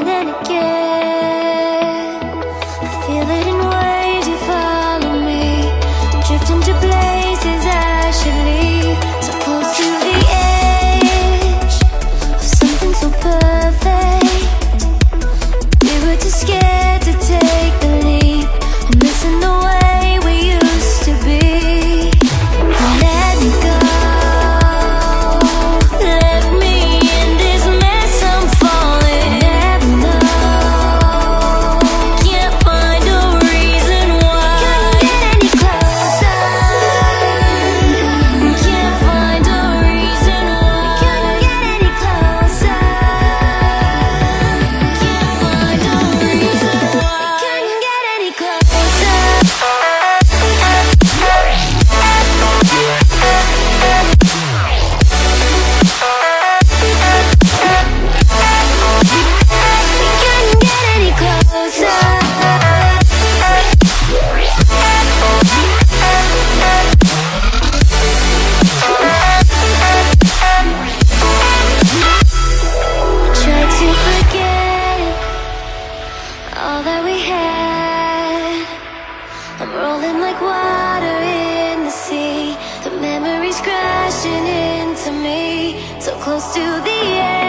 again and again. I feel it in waves, you follow me, drifting to places I should leave. So close to the edge of something so perfect. We were too scared to take the leap. I'm missing the way we used to be. Let me go. Left me in this mess I'm falling. Never know. Can't find a reason why. Couldn't get any closer. Can't find a reason why. Couldn't get any closer. Can't find a reason why. Couldn't get any closer. Couldn't get any closer. Tried to forget all that we had. I'm rolling like water in the sea. The memories crashing into me. So close to the edge.